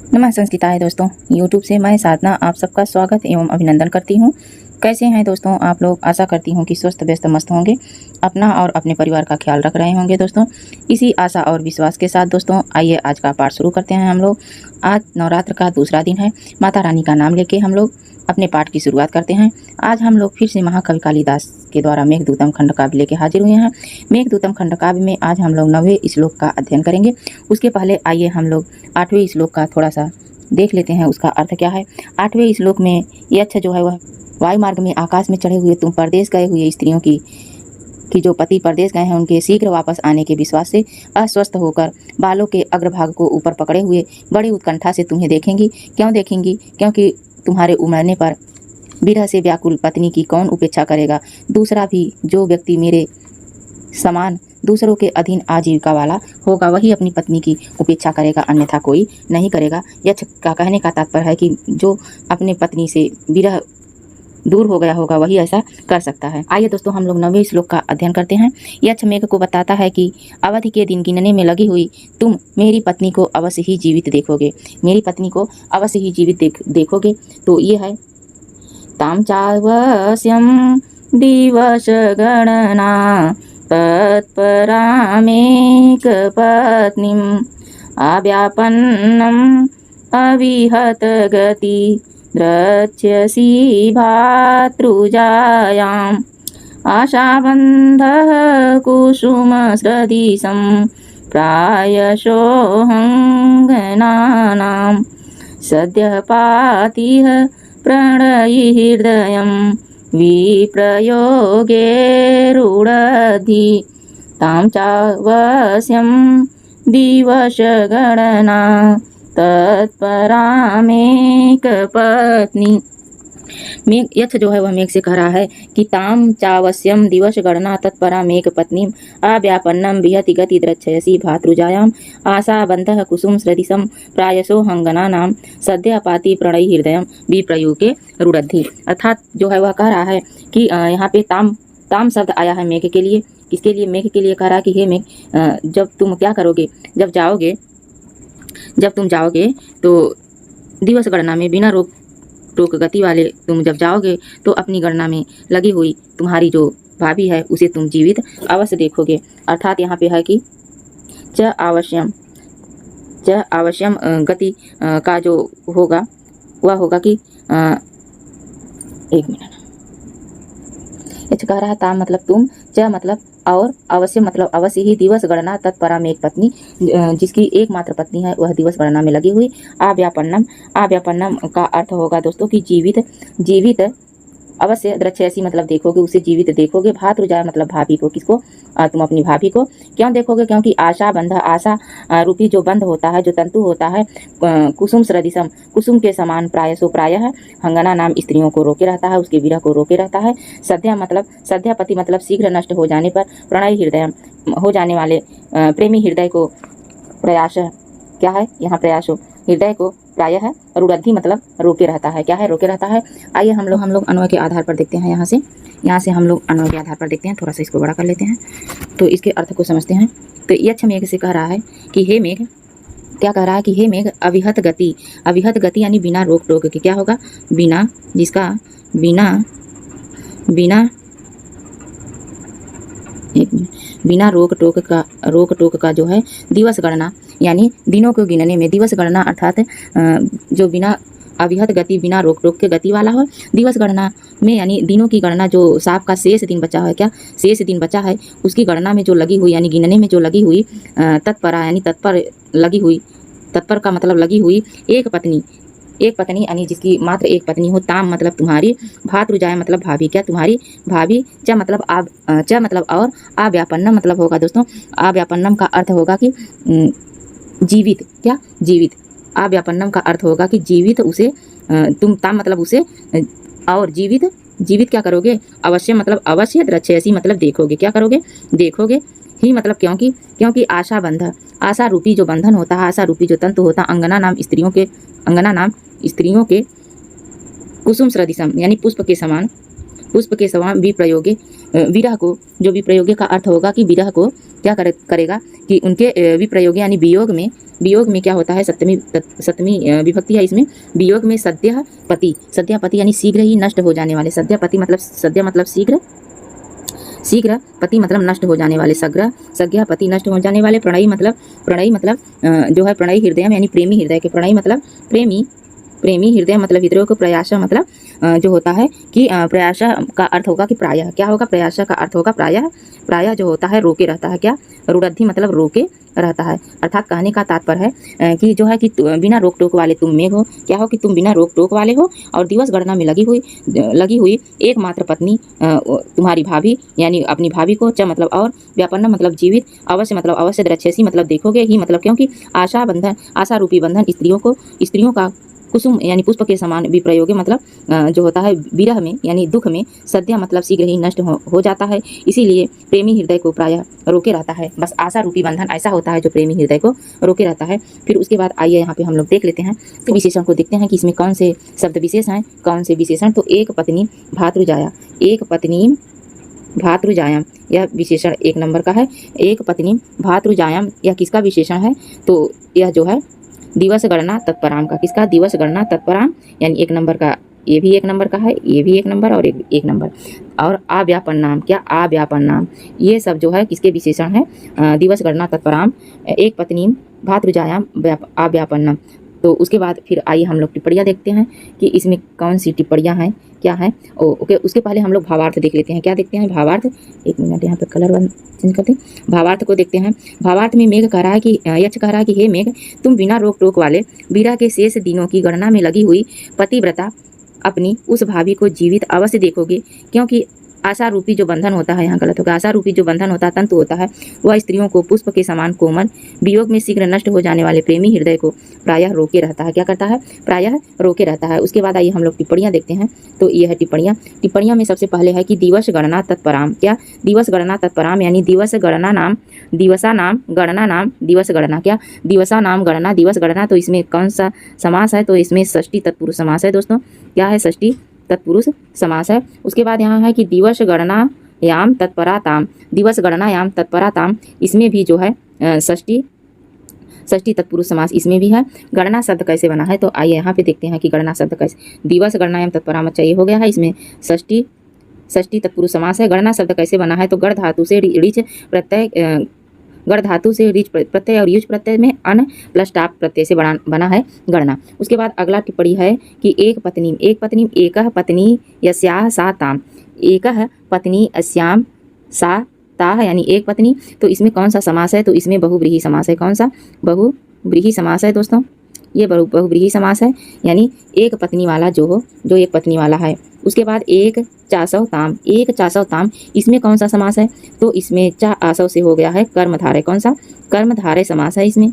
नमः संस्कृताय दोस्तों, यूट्यूब से मैं साधना आप सबका स्वागत एवं अभिनंदन करती हूँ। कैसे हैं दोस्तों आप लोग? आशा करती हूँ कि स्वस्थ व्यस्त मस्त होंगे, अपना और अपने परिवार का ख्याल रख रहे होंगे दोस्तों। इसी आशा और विश्वास के साथ दोस्तों आइए आज का पाठ शुरू करते हैं हम लोग। आज नवरात्र का दूसरा दिन है। माता रानी का नाम लेके हम लोग अपने पाठ की शुरुआत करते हैं। आज हम लोग फिर से महाकवि कालिदास के द्वारा मेघदूतम खंड काव्य लेके हाजिर हुए हैं। मेघदूतम खंड काव्य में आज हम लोग 9वें श्लोक का अध्ययन करेंगे। उसके पहले आइए हम लोग 8वें श्लोक का थोड़ा सा देख लेते हैं, उसका अर्थ क्या है। 8वें श्लोक में यक्ष जो है वह वायु मार्ग में आकाश में चढ़े हुए तुम परदेश गए हुए स्त्रियों की जो पति परदेश गए हैं उनके शीघ्र वापस आने के विश्वास से अस्वस्थ होकर बालों के अग्रभाग को ऊपर पकड़े हुए बड़ी उत्कंठा से तुम्हें देखेंगी। क्यों देखेंगी? क्योंकि तुम्हारे उमड़ने पर विरह से व्याकुल पत्नी की कौन उपेक्षा करेगा। दूसरा भी जो व्यक्ति मेरे समान दूसरों के अधीन आजीविका वाला होगा वही अपनी पत्नी की उपेक्षा करेगा, अन्यथा कोई नहीं करेगा। यक्ष का कहने का तात्पर्य है कि जो अपने पत्नी से विरह दूर हो गया होगा वही ऐसा कर सकता है। आइए दोस्तों हम लोग 9वें श्लोक का अध्ययन करते हैं। यक्ष मेघ को बताता है कि अवधि के दिन गिनने में लगी हुई तुम मेरी पत्नी को अवश्य ही जीवित देखोगे। मेरी पत्नी को अवश्य ही जीवित देखोगे। तो ये है ताम चावस्यम दिवस गणना तत्परामेक पत्नीम अव्यापन्नम अविहत गति द्रक्ष्यसि भातृजायाम् आशाबन्धः कुसुमसदृशं प्रायशोऽहङ्गनानां सद्यः पातिः प्रणयि हृदयं विप्रयोगे रूढधि तां चावस्यं दिवसगणना तत्परामेक पत्नी। मेघ यक्ष जो है वह मेघ से कह रहा है कि ताम चावस्यम दिवस गणना तत्परामेक पत्नीम अव्यापन्नम विहति गति द्रक्ष्यसि भातृजायाम आशा बंधः कुसुम सदृशम प्रायसो हंगनानाम सद्य पाति प्रणयि हृदयम विप्रयुके रुडद्धि। अर्थात जो है वह कह रहा है कि यहाँ पे ताम शब्द आया है मेघ के लिए। किसके लिए? मेघ के लिए कह रहा है कि हे मेघ, जब तुम क्या करोगे, जब तुम जाओगे तो दिवस गणना में बिना रोक टोक गति वाले तुम जब जाओगे तो अपनी गणना में लगी हुई तुम्हारी जो भाभी है उसे तुम जीवित अवश्य देखोगे। अर्थात यहाँ पे है कि च आवश्यम गति का जो होगा वह होगा कि एक मिनट, कह रहा है ताम मतलब तुम, च मतलब और, अवश्य मतलब अवश्य ही, दिवस गणना तत्परामेक पत्नी जिसकी एकमात्र पत्नी है वह दिवस गणना में लगी हुई। आव्यापन्नम का अर्थ होगा दोस्तों कि जीवित अवश्य द्रक्ष्यसि मतलब देखोगे, उसे जीवित देखोगे। भातृजा मतलब भाभी को। किसको? तुम अपनी भाभी को। क्यों देखोगे? क्योंकि आशा बंध, आशा रूपी जो बंध होता है, जो तंतु होता है, कुसुम सदृशम कुसुम के समान, प्रायसो प्रायः हंगना नाम स्त्रियों को रोके रहता है, उसके विरह को रोके रहता है। सद्या पति मतलब शीघ्र नष्ट हो जाने पर, प्रणय हृदय हो जाने वाले प्रेमी हृदय को प्रयास क्या है यहाँ प्रयासो हृदय को प्रायः रुडद्धि मतलब रोके रहता है। क्या है? रोके रहता है। आइए हम लोग अन्वय के आधार पर देखते हैं। यहाँ से हम लोग अन्वय के आधार पर देखते हैं। थोड़ा सा इसको बड़ा कर लेते हैं तो इसके अर्थ को समझते हैं। तो यक्ष मेघ से कह रहा है कि हे मेघ, क्या कह रहा है कि हे मेघ अविहत गति यानी बिना रोक टोक के। क्या होगा? बिना, जिसका बिना रोक टोक का जो है दिवस गणना यानी दिनों को गिनने में। दिवस गणना अर्थात जो बिना अविहत गति, बिना रोक टोक के गति वाला हो। दिवस गणना में यानी दिनों की गणना, जो साप का शेष दिन बचा है, क्या शेष दिन बचा है उसकी गणना में जो लगी हुई यानी गिनने में जो लगी हुई, तत्परा यानी तत्पर लगी हुई, तत्पर का मतलब लगी हुई एक पत्नी यानी जिसकी मात्र एक पत्नी हो। ताम मतलब तुम्हारी, भातृजाय मतलब भाभी। क्या? तुम्हारी भाभी। च मतलब और, अव्यापन्नम मतलब होगा दोस्तों, अव्यापन्नम का अर्थ होगा कि जीवित। क्या? जीवित। अव्यापन्नम का अर्थ होगा कि जीवित उसे, तुम ताम मतलब उसे, और जीवित क्या करोगे? अवश्य मतलब अवश्य, द्रक्ष्यसि मतलब देखोगे। क्या करोगे? देखोगे ही मतलब क्योंकि आशा बंध, आशा रूपी जो बंधन होता है, आशा रूपी जो तंतु होता है, अंगना नाम स्त्रियों के कुसुम सदृशम यानी पुष्प के समान, पुष्प के समान विप्रयोगे, विरह को, जो विप्रयोगे का अर्थ होगा कि विरह को क्या करेगा कि उनके विप्रयोगे यानी वियोग में क्या होता है, सप्तमी विभक्ति है इसमें। वियोग में सद्यः पति यानी शीघ्र ही नष्ट हो जाने वाले, सद्य मतलब शीघ्र, पति मतलब नष्ट हो जाने वाले, सज्ञा पति नष्ट हो जाने वाले, प्रणयी मतलब जो है प्रणयी हृदय यानी प्रेमी हृदय के, प्रणयी मतलब प्रेमी हृदय मतलब हृदय को, प्रयास मतलब जो होता है कि प्रयास का अर्थ होगा कि प्रायः, क्या होगा, प्रयास का अर्थ होगा प्रायः जो होता है रोके रहता है, क्या, रुडद्धि मतलब रोके रहता है। अर्थात कहने का तात्पर्य है कि जो है कि बिना रोक टोक वाले तुम में हो, क्या हो कि तुम बिना रोक टोक वाले हो और दिवस गणना में लगी हुई एकमात्र पत्नी तुम्हारी भाभी यानी अपनी भाभी को, च मतलब और, व्यापन्न मतलब जीवित, अवश्य द्रच्छेसी मतलब देखोगे ही, मतलब क्योंकि आशा रूपी बंधन स्त्रियों का कुसुम यानी पुष्प के समान विप्रयोगे मतलब जो होता है विरह में यानी दुख में, सद्य मतलब शीघ्र ही नष्ट हो जाता है, इसीलिए प्रेमी हृदय को प्रायः रोके रहता है। बस आशा रूपी बंधन ऐसा होता है जो प्रेमी हृदय को रोके रहता है। फिर उसके बाद आइए यहाँ पे हम लोग देख लेते हैं तो विशेषण को, देखते हैं कि इसमें कौन से शब्द विशेष हैं, कौन से विशेषण। तो एक पत्नी भातृजायाम, यह विशेषण 1 नंबर का है। एक पत्नी भातृजायाम यह किसका विशेषण है, तो यह जो है दिवस गणना तत्पराम का, किसका, दिवस गणना तत्पराम यानी 1 नंबर का, ये भी 1 नंबर का है, ये भी 1 नंबर और 1 नंबर। और आव्यापन नाम, क्या, आव्यापन नाम, ये सब जो है किसके विशेषण है, दिवस गणना तत्पराम, एक पत्नी भातृजायाम, आव्यापन नाम। तो उसके बाद फिर आइए हम लोग टिप्पणियाँ देखते हैं कि इसमें कौन सी टिप्पणियाँ हैं, क्या है। ओके, उसके पहले हम लोग भावार्थ देख लेते हैं। क्या देखते हैं, भावार्थ, 1 मिनट यहाँ पे कलर चेंज करते हैं, भावार्थ को देखते हैं। भावार्थ में मेघ कह रहा है कि यक्ष कह रहा है कि हे मेघ, तुम बिना रोक टोक वाले विरह के शेष दिनों की गणना में लगी हुई पतिव्रता अपनी उस भाभी को जीवित अवश्य देखोगे, क्योंकि आशा रूपी जो बंधन होता है, यहाँ गलत होगा, आशा रूपी जो बंधन होता है, तंतु होता है, वह स्त्रियों को पुष्प के समान कोमल, वियोग में शीघ्र नष्ट हो जाने वाले प्रेमी हृदय को प्रायः रोके रहता है। क्या करता है, प्रायः रोके रहता है। उसके बाद आइए हम लोग टिप्पणियाँ देखते हैं। तो यह है टिप्पणियाँ में सबसे पहले है कि दिवस गणना तत्पराम, क्या, दिवस गणना तत्पराम यानी दिवसा नाम दिवस गणना, क्या, दिवसा नाम गणना, दिवस गणना। तो इसमें कौन सा समास है, तो इसमें षष्ठी तत्पुरुष समास है दोस्तों, क्या है, षष्ठी तत्पुरुष समास है। उसके बाद यहाँ है कि दिवस गणनायाम तत्पराताम, दिवस गणनायाम तत्पराताम, इसमें भी जो है षष्ठी तत्पुरुष समास इसमें भी है। गणना शब्द कैसे बना है, तो आइए यहाँ पे देखते हैं कि गणना शब्द कैसे, दिवस गणनायाम तत्पराम, अच्छा ये हो गया है, इसमें षष्ठी तत्पुरुष समास है। गणना शब्द कैसे बना है, तो गढ़ धातु से ऋच प्रत्यय, गढ़ धातु से ऋच प्रत्यय और युज प्रत्यय में अन प्लस टाप प्रत्यय से बना है गणना। उसके बाद अगला टिप्पणी है कि एक पत्नी एकः पत्नी यस्याः सा ताम, एकः पत्नी अस्याम सा ताः यानी एक पत्नी। तो इसमें कौन सा समास है, तो इसमें बहुव्रीहि समास है। कौन सा, बहुव्रीहि समास है दोस्तों, ये बहुव्रीहि समास है, यानी एक पत्नी वाला जो एक पत्नी वाला है। उसके बाद एक चासव ताम, इसमें कौन सा समास है, तो इसमें चा आसव से हो गया है कर्मधारय, कौन सा, कर्मधारय समास है, इसमें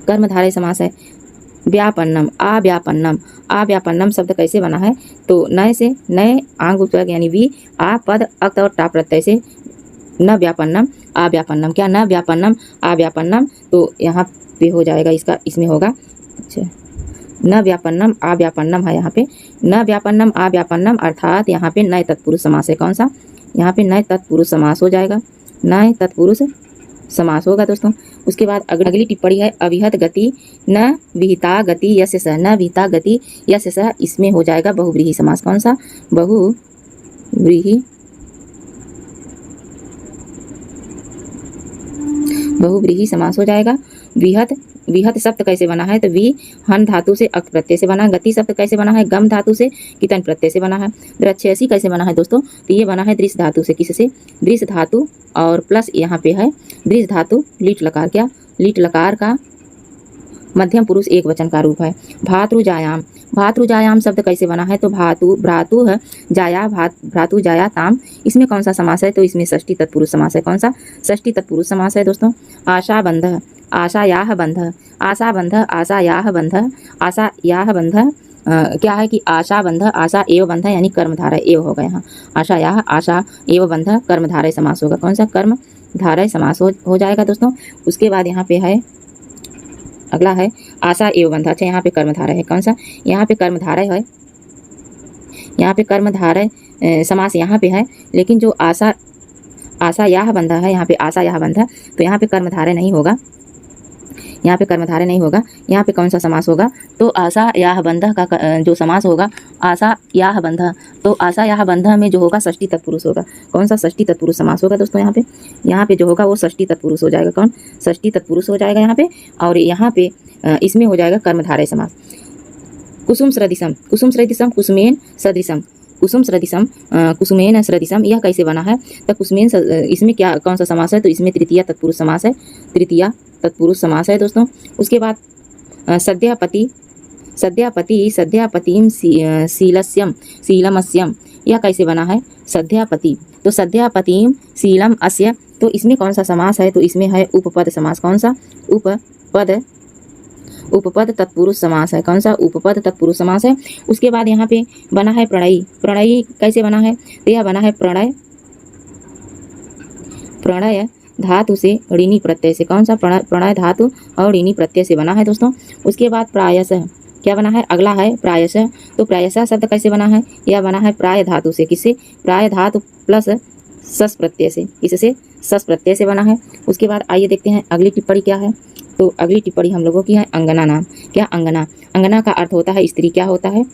कर्मधारय समास है। व्यापन्नम शब्द कैसे बना है, तो नए से नए आंग उपसर्ग यानी वी आ पद अक्त और टा प्रत्यय से न व्यापन्नम आव्यापन्नम, क्या, न व्यापन्नम आव्यापन्नम। तो यहाँ पे हो जाएगा इसका, इसमें होगा, अच्छा, न व्यापन्नम आव्यापन्नम है यहाँ पे, न व्यापन्नम आव्यापन्नम, अर्थात यहाँ पे नए तत्पुरुष समास है। कौन सा, यहाँ पे नए तत्पुरुष समास हो जाएगा, नए तत्पुरुष समास होगा दोस्तों। उसके बाद अगली टिप्पणी है अविहत गति न विहिता गति यस्य सह, न विहिता गति यस्य सह, इसमें हो जाएगा बहुव्रीहि समास। कौन सा, बहुव्रीहि समास हो जाएगा। विहत शब्द कैसे बना है, तो वी हन धातु से अक प्रत्यय से बना। गति शब्द कैसे बना है, गम धातु से कितन प्रत्यय से बना है। द्रच्छेसी कैसे बना है दोस्तों, तो ये बना है दृश्य धातु से, किससे, दृश्य धातु और प्लस यहाँ पे है दृश्य धातु लीट लकार, क्या, लीट लकार का मध्यम पुरुष एक वचन का रूप है। भातृजायाम शब्द कैसे बना है, तो भ्रातु जाया ताम, इसमें कौन सा समास है, तो इसमें षष्ठी तत्पुरुष समास है। कौन सा, षष्ठी तत्पुरुष समास है दोस्तों। आशायाह बंध, क्या है कि आशा एव बंध यानी कर्मधारय एव होगा यहाँ, आशा एव बंध कर्मधारय समास होगा। कौन सा, कर्मधारय समास हो जाएगा दोस्तों। उसके बाद यहाँ पे है, अगला है आशा एव बंध, अच्छा यहाँ पे कर्मधारय है। कौन सा, यहाँ पे कर्मधारय है, यहाँ पे कर्मधारय समास यहाँ पे है, लेकिन जो आशा याह बंधा है, यहाँ पे आशा याह बंधा, तो यहाँ पे कर्मधारय नहीं होगा, यहाँ पे कर्मधारय नहीं होगा। यहाँ पे कौन सा समास होगा? तो आशा याह बंधा का जो समास होगा आशा याह बंधा, तो आशा याह बंधा में जो होगा षष्ठी तत्पुरुष होगा। कौन सा षष्ठी तत्पुरुष समास होगा दोस्तों? यहाँ पे जो होगा वो षष्ठी तत्पुरुष हो जाएगा। कौन? षष्ठी तत्पुरुष हो जाएगा यहाँ पे। और यहाँ पे इसमें हो जाएगा कर्मधारय समास। कुसुम सदृशम, कुसुम सदृशम, कुसुमेन सदृशम, कुसुम सदृशम, कुसुमेन सदृशम, यह कैसे बना है? तो कुसुमेन इसमें क्या कौन सा समास है? तो इसमें तृतीया तत्पुरुष समास है, तृतीया तत्पुरुष समास है दोस्तों। उसके बाद सद्यापति, सद्यापति, सद्यापतिम शीलस्यम, शीलमस्यम, यह कैसे बना है? सद्यापति, तो सद्यापतिम शीलम अस्य, तो इसमें कौन सा समास है? तो इसमें है उपपद समास। कौन सा? उपपद तत्पुरुष समास है। कौन सा? उपपद तत्पुरुष समास है। उसके बाद यहाँ पे बना है प्रणयी, प्रणयी कैसे बना है? तो यह बना है प्रणय, प्रणय धातु से ऋणी प्रत्यय से। कौन सा? प्रणय धातु और ऋणी प्रत्यय से बना है दोस्तों। उसके बाद प्रायशः, क्या बना है? अगला है प्रायशः, तो प्रायशः शब्द कैसे बना है? यह बना है प्राय धातु से। किससे? प्राय धातु प्लस सस प्रत्यय से। किससे? सस प्रत्यय से बना है। उसके बाद आइए देखते हैं अगली टिप्पणी क्या है। तो अगली टिप्पणी हम लोगों की है अंगना नाम। क्या? अंगना, अंगना का अर्थ होता है स्त्री। क्या होता है?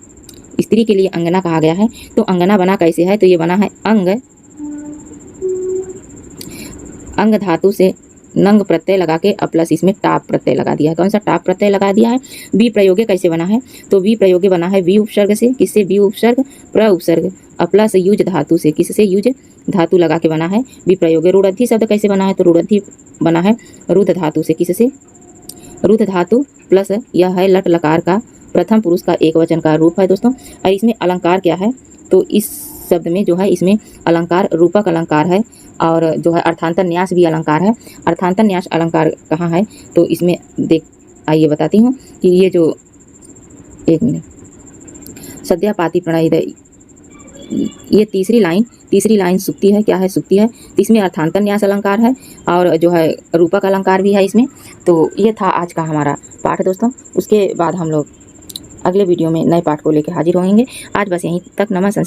स्त्री के लिए अंगना कहा गया है। तो अंगना बना कैसे है? तो ये बना है अंग धातु से नंग प्रत्यय लगा के प्लस इसमें टाप प्रत्यय लगा दिया है। कौन सा? टाप प्रत्यय लगा दिया है। बी प्रयोगे कैसे बना है? तो बी प्रयोगे बना है वी उपसर्ग से। किससे? बी उपसर्ग प्र उपसर्ग प्लस युज धातु से। किससे? युज धातु लगा के बना है बी प्रयोगे। रुड़द्धि शब्द कैसे बना है? तो रुड़द्धि बना है रुद्ध धातु से। किससे? रुद्ध धातु प्लस यह है लट लकार का प्रथम पुरुष का एक वचन का रूप है दोस्तों। और इसमें अलंकार क्या है? तो इस शब्द में जो है इसमें अलंकार रूपक अलंकार है, और जो है अर्थांतर न्यास भी अलंकार है। अर्थांतर न्यास अलंकार कहाँ है? तो इसमें आइए बताती हूँ कि ये जो, एक मिनट, सद्यापाति प्रणय, ये तीसरी लाइन सुक्ति है। क्या है? सुक्ति है। तो इसमें अर्थांतर न्यास अलंकार है और जो है रूपक अलंकार भी है इसमें। तो ये था आज का हमारा पाठ दोस्तों। उसके बाद हम लोग अगले वीडियो में नए पाठ को लेकर हाजिर होंगे। आज बस यहीं तक। नमः संस्कृत।